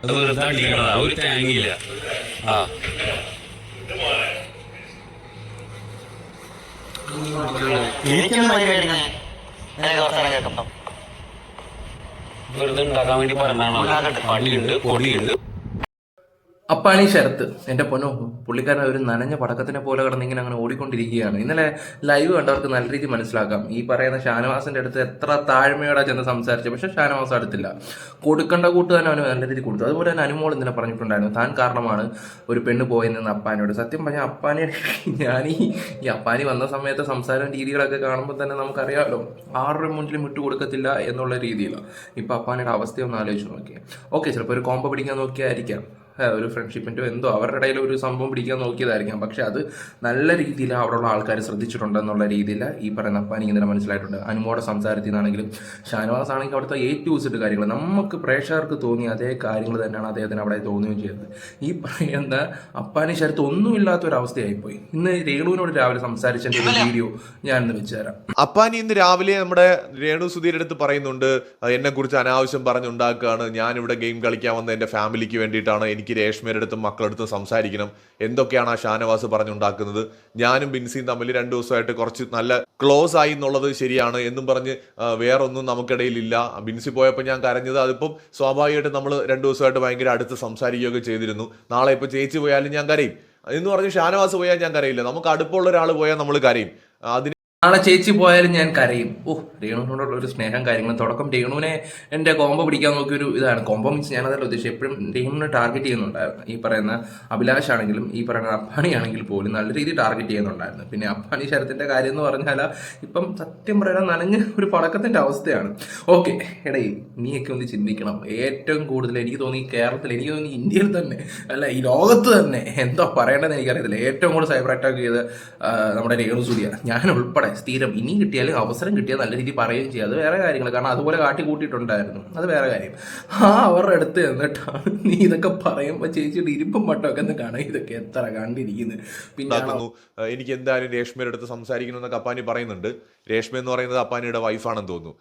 അത് വെറുതെ അടിക്കണതാ, ഒരു തേങ്ങയില്ല. ആ വെറുതെ ഉണ്ടാക്കാൻ വേണ്ടി പറഞ്ഞാണോ? പണിയുണ്ട്, പൊടിയുണ്ട്. അപ്പാണി ശരത്ത് എൻ്റെ പൊന്നോ, പുള്ളിക്കാരൻ ഒരു നനഞ്ഞ പടക്കത്തിനെ പോലെ കിടന്ന് ഇങ്ങനെ അങ്ങനെ ഓടിക്കൊണ്ടിരിക്കുകയാണ്. ഇന്നലെ ലൈവ് കണ്ടവർക്ക് നല്ല രീതിയിൽ മനസ്സിലാക്കാം. ഈ പറയുന്ന ഷാനവാസിന്റെ അടുത്ത് എത്ര താഴ്മയോടെ ചെന്ന് സംസാരിച്ചു, പക്ഷെ ഷാനവാസ് അടുത്തില്ല. കൊടുക്കേണ്ട കൂട്ട് തന്നെ അവന് നല്ല രീതിയിൽ കൊടുത്തു. അതുപോലെ തന്നെ അനുമോൾ ഇന്നലെ പറഞ്ഞിട്ടുണ്ടായിരുന്നു, താൻ കാരണമാണ് ഒരു പെണ്ണ് പോയെന്ന് അപ്പാനിയോട്. സത്യം പറഞ്ഞാൽ അപ്പാനി ഈ അപ്പാനി വന്ന സമയത്ത് സംസാരം രീതികളൊക്കെ കാണുമ്പോൾ തന്നെ നമുക്കറിയാമല്ലോ, ആരുടെ മുന്നിലും വിട്ടുകൊടുക്കത്തില്ല എന്നുള്ള രീതിയിലാണ് ഇപ്പൊ അപ്പാനിയുടെ അവസ്ഥയൊന്ന് ആലോചിച്ച് നോക്കിയാൽ. ഓക്കെ, ചിലപ്പോൾ ഒരു കോമ്പോ പിടിക്കാൻ നോക്കിയായിരിക്കാം, ഒരു ഫ്രണ്ട്ഷിപ്പിൻ്റെ എന്തോ അവരുടെ ഇടയിൽ ഒരു സംഭവം പിടിക്കാൻ നോക്കിയതായിരിക്കാം. പക്ഷെ അത് നല്ല രീതിയിൽ അവിടെയുള്ള ആൾക്കാർ ശ്രദ്ധിച്ചിട്ടുണ്ടെന്നുള്ള രീതിയിൽ ഈ പറയുന്ന അപ്പാനി ഇന്നലെ മനസ്സിലായിട്ടുണ്ട്. അനുമോടെ സംസാരത്തിൽ നിന്നാണെങ്കിലും ഷാനവാസ് ആണെങ്കിൽ അവിടുത്തെ ടു സെറ്റ് കാര്യങ്ങൾ നമുക്ക് പ്രേക്ഷകർക്ക് തോന്നിയ അതേ കാര്യങ്ങൾ തന്നെയാണ് അദ്ദേഹത്തിന് അവിടെ തോന്നുകയും ചെയ്തത്. ഈ പറയുന്ന അപ്പാനി ശരത്ത് ഒന്നുമില്ലാത്തൊരവസ്ഥയായിപ്പോയി. ഇന്ന് രേണുവിനോട് രാവിലെ സംസാരിച്ചതിൻ്റെ ഒരു വീഡിയോ ഞാൻ ഇന്ന് വെച്ച് തരാം. അപ്പാനി ഇന്ന് രാവിലെ നമ്മുടെ രേണു സുധീരുടെ അടുത്ത് പറയുന്നുണ്ട്, എന്നെ കുറിച്ച് അനാവശ്യം പറഞ്ഞുണ്ടാക്കുകയാണ്, ഞാനിവിടെ ഗെയിം കളിക്കാൻ വന്ന എൻ്റെ ഫാമിലിക്ക് വേണ്ടിയിട്ടാണ്, എനിക്ക് രേഷ്മയുടെ അടുത്തും മക്കളടുത്തും സംസാരിക്കണം, എന്തൊക്കെയാണ് ആ ഷാനവാസ് പറഞ്ഞുണ്ടാക്കുന്നത്, ഞാനും ബിൻസിയും തമ്മിൽ 2 ദിവസമായിട്ട് കുറച്ച് നല്ല ക്ലോസ് ആയി എന്നുള്ളത് ശരിയാണ് എന്നും പറഞ്ഞ് വേറൊന്നും നമുക്കിടയിലില്ല. ബിൻസി പോയപ്പോൾ ഞാൻ കരഞ്ഞത്, അതിപ്പം സ്വാഭാവികമായിട്ട് നമ്മൾ 2 ദിവസമായിട്ട് ഭയങ്കര അടുത്ത് സംസാരിക്കുകയൊക്കെ ചെയ്തിരുന്നു. നാളെ ഇപ്പോൾ ചേച്ചി പോയാലും ഞാൻ കരയും എന്ന് പറഞ്ഞ് ഷാനവാസ് പോയാൽ ഞാൻ കരയില്ല. നമുക്ക് അടുപ്പമുള്ള ഒരാൾ പോയാൽ നമ്മൾ കരയും. നാളെ ചേച്ചി പോയാലും ഞാൻ കരയും. രേണുവിനോടുള്ള ഒരു സ്നേഹം കാര്യങ്ങളും തുടക്കം രേണുവിനെ എൻ്റെ കോമ്പോ പിടിക്കാൻ നോക്കിയൊരു ഇതാണ്. കോമ്പോ മീൻസ് ഞാനതല്ല ഉദ്ദേശിച്ചത്, എപ്പോഴും രേണുവിനെ ടാർഗറ്റ് ചെയ്യുന്നുണ്ടായിരുന്നു. ഈ പറയുന്ന അഭിലാഷ് ആണെങ്കിലും ഈ പറയുന്ന അപ്പാണി ആണെങ്കിൽ പോലും നല്ല രീതിയിൽ ടാർഗറ്റ് ചെയ്യുന്നുണ്ടായിരുന്നു. പിന്നെ അപ്പാണി ശരത്തിൻ്റെ കാര്യം എന്ന് പറഞ്ഞാൽ ഇപ്പം സത്യം പറയാൻ നനഞ്ഞ ഒരു പടക്കത്തിൻ്റെ അവസ്ഥയാണ്. ഓക്കെ, എടേ നീയൊക്കെ ഒന്ന് ചിന്തിക്കണം. ഏറ്റവും കൂടുതൽ എനിക്ക് തോന്നി കേരളത്തിൽ, എനിക്ക് തോന്നി ഇന്ത്യയിൽ തന്നെ അല്ല ഈ ലോകത്ത് തന്നെ എന്താ പറയേണ്ടതെന്ന് എനിക്കറിയത്തില്ല, ഏറ്റവും കൂടുതൽ സൈബർ അറ്റാക്ക് ചെയ്ത് നമ്മുടെ രേണു സൂര്യ, ഞാൻ ഉൾപ്പെടെ സ്ഥിരം ഇനി കിട്ടിയാലും അവസരം കിട്ടിയാൽ നല്ല രീതിയിൽ പറയുകയും ചെയ്യുക, അത് വേറെ കാര്യങ്ങൾ. കാരണം അതുപോലെ കാട്ടി കൂട്ടിയിട്ടുണ്ടായിരുന്നു, അത് വേറെ കാര്യം. അവരുടെ അടുത്ത് എന്നിട്ടാണ് നീ ഇതൊക്കെ പറയുമ്പോൾ ചേച്ചിയുടെ ഇരിപ്പും മട്ടമൊക്കെ ഒന്ന് കാണാം, ഇതൊക്കെ എത്ര കണ്ടിരിക്കുന്നത്. പിന്നെ എനിക്ക് എന്തായാലും രേഷ്മയുടെ അടുത്ത് സംസാരിക്കണമെന്നൊക്കെ അപ്പാനി പറയുന്നുണ്ട്. രേഷ്മ എന്ന് പറയുന്നത് അപ്പാനിയുടെ വൈഫാണെന്ന് തോന്നുന്നു.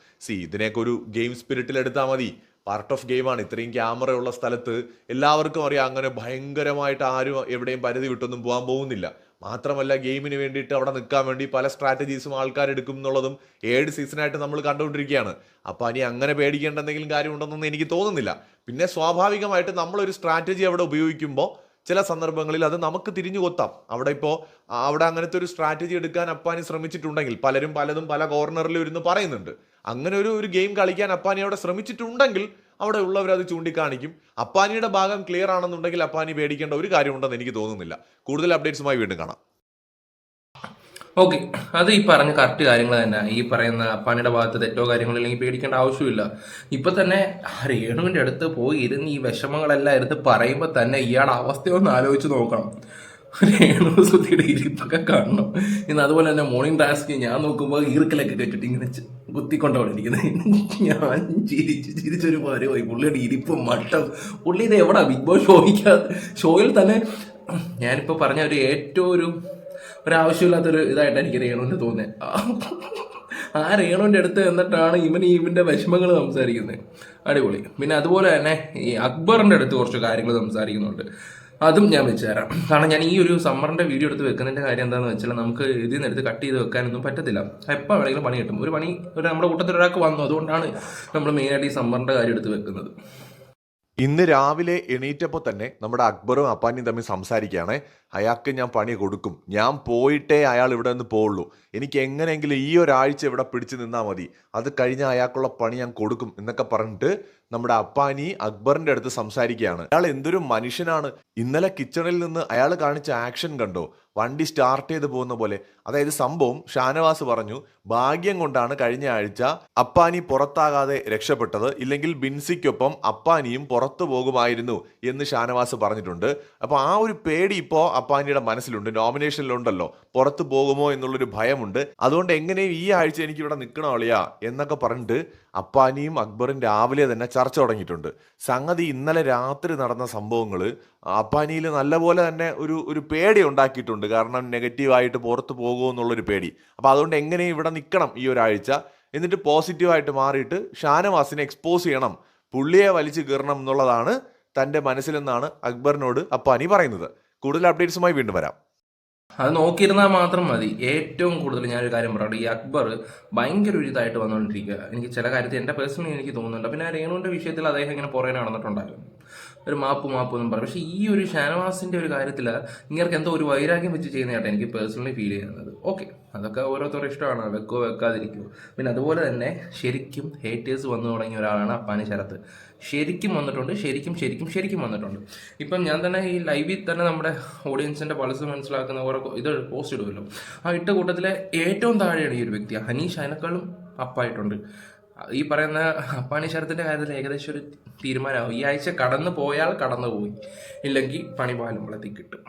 ഇതിനെയൊക്കെ ഒരു ഗെയിം സ്പിരിറ്റിൽ എടുത്താൽ മതി. പാർട്ട് ഓഫ് ഗെയിമാണ്. ഇത്രയും ക്യാമറ ഉള്ള സ്ഥലത്ത് എല്ലാവർക്കും അറിയാം, അങ്ങനെ ഭയങ്കരമായിട്ട് ആരും എവിടെയും പരിധി വിട്ടൊന്നും പോകാൻ പോകുന്നില്ല. മാത്രമല്ല, ഗെയിമിന് വേണ്ടിയിട്ട് അവിടെ നിൽക്കാൻ വേണ്ടി പല സ്ട്രാറ്റജീസും ആൾക്കാരെടുക്കും എന്നുള്ളതും 7 സീസണായിട്ട് നമ്മൾ കണ്ടുകൊണ്ടിരിക്കുകയാണ്. അപ്പോൾ ഇനി അങ്ങനെ പേടിക്കേണ്ട എന്തെങ്കിലും കാര്യമുണ്ടെന്നൊന്നും എനിക്ക് തോന്നുന്നില്ല. പിന്നെ സ്വാഭാവികമായിട്ട് നമ്മളൊരു സ്ട്രാറ്റജി അവിടെ ഉപയോഗിക്കുമ്പോൾ ചില സന്ദർഭങ്ങളിൽ അത് നമുക്ക് തിരിഞ്ഞു കൊത്താം. അവിടെ അങ്ങനത്തെ ഒരു സ്ട്രാറ്റജി എടുക്കാൻ അപ്പാനി ശ്രമിച്ചിട്ടുണ്ടെങ്കിൽ പലരും പലതും പല കോർണറിലും ഇരുന്ന് പറയുന്നുണ്ട്. അങ്ങനെ ഒരു ഗെയിം കളിക്കാൻ അപ്പാനി അവിടെ ശ്രമിച്ചിട്ടുണ്ടെങ്കിൽ അവിടെ ഉള്ളവരത് ചൂണ്ടിക്കാണിക്കും. അപ്പാനിയുടെ ഭാഗം ക്ലിയർ ആണെന്നുണ്ടെങ്കിൽ അപ്പാനി പേടിക്കേണ്ട ഒരു കാര്യമുണ്ടെന്ന് എനിക്ക് തോന്നുന്നില്ല. കൂടുതൽ അപ്ഡേറ്റ്സുമായി വീണ്ടും കാണാം. ഓക്കെ, അത് ഈ പറഞ്ഞ കറക്റ്റ് കാര്യങ്ങൾ തന്നെ. ഈ പറയുന്ന അപ്പാനിയുടെ ഭാഗത്ത് തെറ്റോ കാര്യങ്ങളോ ഇല്ലെങ്കിൽ പേടിക്കേണ്ട ആവശ്യമില്ല. ഇപ്പൊ തന്നെ രേണുവിന്റെ അടുത്ത് പോയി ഇരുന്ന് ഈ വിഷമങ്ങളെല്ലാം എടുത്ത് പറയുമ്പോൾ തന്നെ ഇയാളുടെ അവസ്ഥയൊന്ന് ആലോചിച്ച് നോക്കണം. രേണു സുധിയുടെ ഇരിപ്പൊക്കെ കാണണം. ഇന്ന് അതുപോലെ തന്നെ മോർണിംഗ് ടാസ്ക് ഞാൻ നോക്കുമ്പോൾ ഈർക്കലൊക്കെ കെട്ടിട്ട് ഇങ്ങനെ കുത്തിക്കൊണ്ടോണ്ടിരിക്കുന്നത്. ഞാൻ ചിരിച്ചൊരു പോയി. പുള്ളിയുടെ ഇരിപ്പും മട്ടം, പുള്ളി ഇത് എവിടാ ബിഗ് ബോസ് ഷോയിൽ തന്നെ ഞാനിപ്പോൾ പറഞ്ഞ ഒരു ഏറ്റവും ഒരാവശ്യമില്ലാത്തൊരു ഇതായിട്ട് എനിക്ക് രേണുവിൻ്റെ തോന്നുന്നത്. ആ രേണുവിൻ്റെ അടുത്ത് എന്നിട്ടാണ് ഇവൻ്റെ വിഷമങ്ങൾ സംസാരിക്കുന്നത്. അടിപൊളി. പിന്നെ അതുപോലെ തന്നെ ഈ അക്ബറിൻ്റെ അടുത്ത് കുറച്ച് കാര്യങ്ങൾ സംസാരിക്കുന്നുണ്ട്, അതും ഞാൻ വെച്ച് തരാം. കാരണം ഞാൻ ഈ ഒരു സമ്മറിൻ്റെ വീഡിയോ എടുത്ത് വെക്കുന്നതിൻ്റെ കാര്യം എന്താണെന്ന് വെച്ചാൽ നമുക്ക് ഇതിൽ നിന്ന് എടുത്ത് കട്ട് ചെയ്ത് വെക്കാനൊന്നും പറ്റത്തില്ല. എപ്പോൾ വേണമെങ്കിലും പണി കിട്ടും. ഒരു നമ്മുടെ കൂട്ടത്തിൽ ഒരാൾക്ക് വന്നു, അതുകൊണ്ടാണ് നമ്മൾ മെയിനായിട്ട് ഈ സമ്മറിൻ്റെ കാര്യം എടുത്ത് വെക്കുന്നത്. ഇന്ന് രാവിലെ എണീറ്റപ്പോൾ തന്നെ നമ്മുടെ അക്ബറും അപ്പാനിയും തമ്മിൽ സംസാരിക്കുകയാണ്. അയാൾക്ക് ഞാൻ പണി കൊടുക്കും, ഞാൻ പോയിട്ടേ അയാൾ ഇവിടെ നിന്ന് പോവുള്ളൂ, എനിക്ക് എങ്ങനെയെങ്കിലും ഈ ഒരാഴ്ച ഇവിടെ പിടിച്ചു നിന്നാൽ മതി, അത് കഴിഞ്ഞാൽ അയാൾക്കുള്ള പണി ഞാൻ കൊടുക്കും എന്നൊക്കെ പറഞ്ഞിട്ട് നമ്മുടെ അപ്പാനി അക്ബറിന്റെ അടുത്ത് സംസാരിക്കുകയാണ്. അയാൾ എന്തൊരു മനുഷ്യനാണ്. ഇന്നലെ കിച്ചണിൽ നിന്ന് അയാൾ കാണിച്ച ആക്ഷൻ കണ്ടോ, വണ്ടി സ്റ്റാർട്ട് ചെയ്ത് പോകുന്ന പോലെ. അതായത് സംഭവം ഷാനവാസ് പറഞ്ഞു, ഭാഗ്യം കൊണ്ടാണ് കഴിഞ്ഞ ആഴ്ച അപ്പാനി പുറത്താകാതെ രക്ഷപ്പെട്ടത്, ഇല്ലെങ്കിൽ ബിൻസിക്കൊപ്പം അപ്പാനിയും പുറത്തു പോകുമായിരുന്നു എന്ന് ഷാനവാസ് പറഞ്ഞിട്ടുണ്ട്. അപ്പോൾ ആ ഒരു പേടി ഇപ്പോൾ അപ്പാനിയുടെ മനസ്സിലുണ്ട്. നോമിനേഷനിലുണ്ടല്ലോ, പുറത്തു പോകുമോ എന്നുള്ളൊരു ഭയമുണ്ട്. അതുകൊണ്ട് എങ്ങനെയും ഈ ആഴ്ച എനിക്ക് ഇവിടെ നിൽക്കണോ അളിയാ എന്നൊക്കെ പറഞ്ഞിട്ട് അപ്പാനിയും അക്ബറും രാവിലെ തന്നെ ചർച്ച തുടങ്ങിയിട്ടുണ്ട്. സംഗതി ഇന്നലെ രാത്രി നടന്ന സംഭവങ്ങൾ അപ്പാനിയിൽ നല്ലപോലെ തന്നെ ഒരു പേടി ഉണ്ടാക്കിയിട്ടുണ്ട്. കാരണം നെഗറ്റീവായിട്ട് പുറത്ത് പോകുമോ എന്നുള്ളൊരു പേടി. അപ്പോൾ അതുകൊണ്ട് എങ്ങനെയും ഇവിടെ നിൽക്കണം ഈ ഒരാഴ്ച, എന്നിട്ട് പോസിറ്റീവായിട്ട് മാറിയിട്ട് ഷാനവാസിനെ എക്സ്പോസ് ചെയ്യണം, പുള്ളിയെ വലിച്ചു കീറണം എന്നുള്ളതാണ് തൻ്റെ മനസ്സിലെന്നാണ് അക്ബറിനോട് അപ്പാനി പറയുന്നത്. കൂടുതൽ അപ്ഡേറ്റ്സുമായി വീണ്ടും വരാം. അത് നോക്കിയിരുന്നാൽ മാത്രം മതി. ഏറ്റവും കൂടുതൽ ഞാനൊരു കാര്യം പറയട്ടെ, ഈ അക്ബർ ഭയങ്കര ഒരു ഇതായിട്ട് വന്നുകൊണ്ടിരിക്കുക. എനിക്ക് ചില കാര്യത്തിൽ എൻ്റെ പേഴ്സണലി എനിക്ക് തോന്നുന്നുണ്ട്. പിന്നെ രേണുവിൻ്റെ വിഷയത്തിൽ അദ്ദേഹം ഇങ്ങനെ പുറകെ നടന്നിട്ടുണ്ടായിരുന്നു, ഒരു മാപ്പ് എന്നും പറയും. പക്ഷേ ഈ ഒരു ഷാനവാസിൻ്റെ ഒരു കാര്യത്തിൽ ഇങ്ങനെ എന്തോ ഒരു വൈരാഗ്യം വെച്ച് ചെയ്യുന്നതായിട്ട് എനിക്ക് പേഴ്സണലി ഫീൽ ചെയ്യുന്നത്. ഓക്കെ, അതൊക്കെ ഓരോരുത്തരുടെ ഇഷ്ടമാണ്, വെക്കോ വെക്കാതിരിക്കുമോ. പിന്നെ അതുപോലെ തന്നെ ശരിക്കും ഹേറ്റേഴ്സ് വന്നു തുടങ്ങിയ ഒരാളാണ് അപ്പാനി ശരത്ത്. ശരിക്കും വന്നിട്ടുണ്ട്, ശരിക്കും വന്നിട്ടുണ്ട്. ഇപ്പം ഞാൻ തന്നെ ഈ ലൈവിൽ തന്നെ നമ്മുടെ ഓഡിയൻസിൻ്റെ പൾസ് മനസ്സിലാക്കുന്ന ഓരോ ഇത് പോസ്റ്റ് ഇടുമല്ലോ, ആ ഇട്ട കൂട്ടത്തിലെ ഏറ്റവും താഴെയാണ് ഈ ഒരു വ്യക്തി. ഹനീഷ് അതിനേക്കാളും അപ്പായിട്ടുണ്ട്. ഈ പറയുന്ന അപ്പാനി ശരത്തിൻ്റെ കാര്യത്തിൽ ഏകദേശം ഒരു തീരുമാനമാവും. ഈ ആഴ്ച കടന്നു പോയാൽ കടന്നു പോയി, ഇല്ലെങ്കിൽ പണി പാലും വെള്ളത്തിൽ കിട്ടും.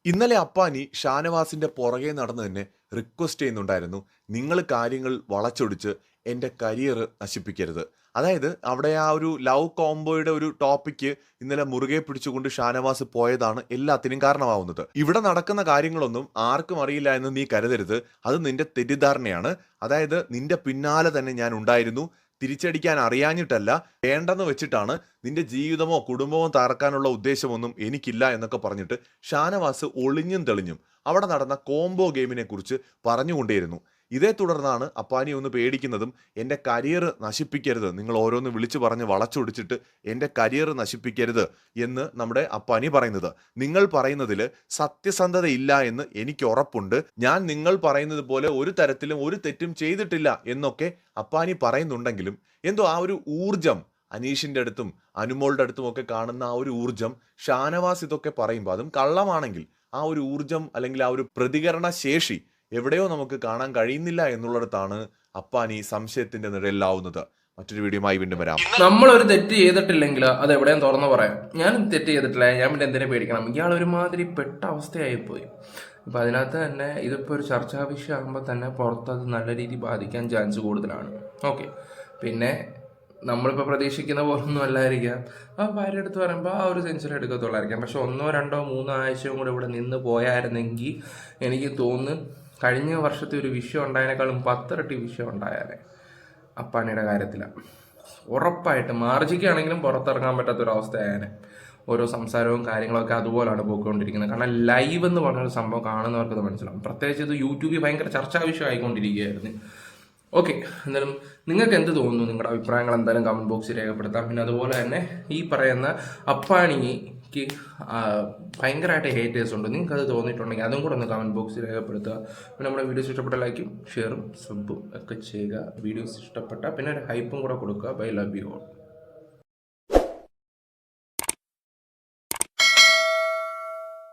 ഇന്നലെ അപ്പാനി ഷാനവാസിന്റെ പുറകെ നടന്ന് തന്നെ റിക്വസ്റ്റ് ചെയ്യുന്നുണ്ടായിരുന്നു, നിങ്ങൾ കാര്യങ്ങൾ വളച്ചൊടിച്ച് എൻ്റെ കരിയർ നശിപ്പിക്കരുത്. അതായത് അവിടെ ആ ഒരു ലവ് കോംബോയുടെ ഒരു ടോപ്പിക്ക് ഇന്നലെ മുറുകെ പിടിച്ചുകൊണ്ട് ഷാനവാസ് പോയതാണ് എല്ലാത്തിനും കാരണമാവുന്നത്. ഇവിടെ നടക്കുന്ന കാര്യങ്ങളൊന്നും ആർക്കും അറിയില്ല എന്ന് നീ കരുതരുത്, അത് നിന്റെ തെറ്റിദ്ധാരണയാണ്. അതായത് നിന്റെ പിന്നാലെ തന്നെ ഞാൻ ഉണ്ടായിരുന്നു, തിരിച്ചടിക്കാൻ അറിയാഞ്ഞിട്ടല്ല, വേണ്ടെന്ന് വെച്ചിട്ടാണ്. നിന്റെ ജീവിതമോ കുടുംബമോ തകർക്കാനുള്ള ഉദ്ദേശമൊന്നും എനിക്കില്ല എന്നൊക്കെ പറഞ്ഞിട്ട് ഷാനവാസ് ഒളിഞ്ഞും തെളിഞ്ഞും അവിടെ നടന്ന കോംബോ ഗെയിമിനെ കുറിച്ച് പറഞ്ഞുകൊണ്ടേയിരുന്നു. ഇതേ തുടർന്നാണ് അപ്പാനി ഒന്ന് പേടിക്കുന്നതും, എൻ്റെ കരിയർ നശിപ്പിക്കരുത്, നിങ്ങൾ ഓരോന്ന് വിളിച്ചു പറഞ്ഞ് വളച്ചൊടിച്ചിട്ട് എൻ്റെ കരിയർ നശിപ്പിക്കരുത് എന്ന് നമ്മുടെ അപ്പാനി പറയുന്നത്. നിങ്ങൾ പറയുന്നതിൽ സത്യസന്ധതയില്ല എന്ന് എനിക്ക് ഉറപ്പുണ്ട്, ഞാൻ നിങ്ങൾ പറയുന്നത് പോലെ ഒരു തരത്തിലും ഒരു തെറ്റും ചെയ്തിട്ടില്ല എന്നൊക്കെ അപ്പാനി പറയുന്നുണ്ടെങ്കിലും എന്തോ ആ ഒരു ഊർജം അനീഷിൻ്റെ അടുത്തും അനുമോളുടെ അടുത്തും ഒക്കെ കാണുന്ന ആ ഒരു ഊർജം ഷാനവാസ് ഇതൊക്കെ പറയുമ്പോൾ, അതും കള്ളമാണെങ്കിൽ, ആ ഒരു ഊർജം അല്ലെങ്കിൽ ആ ഒരു പ്രതികരണ ശേഷി എവിടെയോ നമുക്ക് കാണാൻ കഴിയുന്നില്ല എന്നുള്ളിടത്താണ് അപ്പാനി സംശയത്തിന്റെ നിഴലിലാവുന്നത്. മറ്റൊരു വീഡിയോയുമായി വീണ്ടും വരാം. നമ്മളൊരു തെറ്റ് ചെയ്തിട്ടില്ലെങ്കിൽ അത് എവിടെയും തുറന്നു പറയാം. ഞാൻ തെറ്റ് ചെയ്തിട്ടില്ല, ഞാൻ പിന്നെ എന്തിനെ പേടിക്കണം. ഇയാൾ ഒരുമാതിരി പെട്ട അവസ്ഥയായിപ്പോയി. ഇപ്പം അതിനകത്ത് തന്നെ ഇതിപ്പോൾ ഒരു ചർച്ചാ വിഷയമാകുമ്പോൾ തന്നെ പുറത്തത് നല്ല രീതിയിൽ ബാധിക്കാൻ ചാൻസ് കൂടുതലാണ്. ഓക്കെ, പിന്നെ നമ്മളിപ്പോൾ പ്രതീക്ഷിക്കുന്ന പോലൊന്നും അല്ലായിരിക്കാം. ആ ഭാര്യ അടുത്ത് പറയുമ്പോൾ ആ ഒരു സെൻസിൽ എടുക്കത്തുള്ളായിരിക്കാം. പക്ഷെ 1, 2, 3 ആഴ്ചയും കൂടെ ഇവിടെ നിന്ന് പോയായിരുന്നെങ്കിൽ എനിക്ക് തോന്നുന്നു കഴിഞ്ഞ വർഷത്തെ ഒരു വിഷയം ഉണ്ടായതിനേക്കാളും 10 ഇരട്ടി വിഷയം ഉണ്ടായാലേ അപ്പാനിയുടെ കാര്യത്തിലാണ്. ഉറപ്പായിട്ട് മാർജിക്കാണെങ്കിലും പുറത്തിറങ്ങാൻ പറ്റാത്തൊരവസ്ഥയായാലേ. ഓരോ സംസാരവും കാര്യങ്ങളൊക്കെ അതുപോലാണ് പോയിക്കൊണ്ടിരിക്കുന്നത്. കാരണം ലൈവ് എന്ന് പറഞ്ഞൊരു സംഭവം കാണുന്നവർക്ക് ഇത് മനസ്സിലാവും. പ്രത്യേകിച്ച് ഇത് യൂട്യൂബിൽ ഭയങ്കര ചർച്ചാ വിഷയം ആയിക്കൊണ്ടിരിക്കുകയായിരുന്നു. ഓക്കെ, എന്തായാലും നിങ്ങൾക്ക് എന്ത് തോന്നുന്നു? നിങ്ങളുടെ അഭിപ്രായങ്ങൾ എന്തായാലും കമൻറ്റ് ബോക്സിൽ രേഖപ്പെടുത്താം. പിന്നെ അതുപോലെ തന്നെ ഈ പറയുന്ന അപ്പാനിക്ക് ഭയങ്കരമായിട്ട് ഹേറ്റേഴ്സ് ഉണ്ട്. നിങ്ങൾക്ക് അത് തോന്നിയിട്ടുണ്ടെങ്കിൽ അതും കൂടെ ഒന്ന് കമൻറ്റ് ബോക്സിൽ രേഖപ്പെടുത്തുക. പിന്നെ നമ്മുടെ വീഡിയോസ് ഇഷ്ടപ്പെട്ട ലൈക്കും ഷെയറും സബും ഒക്കെ ചെയ്യുക. വീഡിയോസ് ഇഷ്ടപ്പെട്ട പിന്നെ ഒരു ഹൈപ്പും കൂടെ കൊടുക്കുക. Bye, love you all.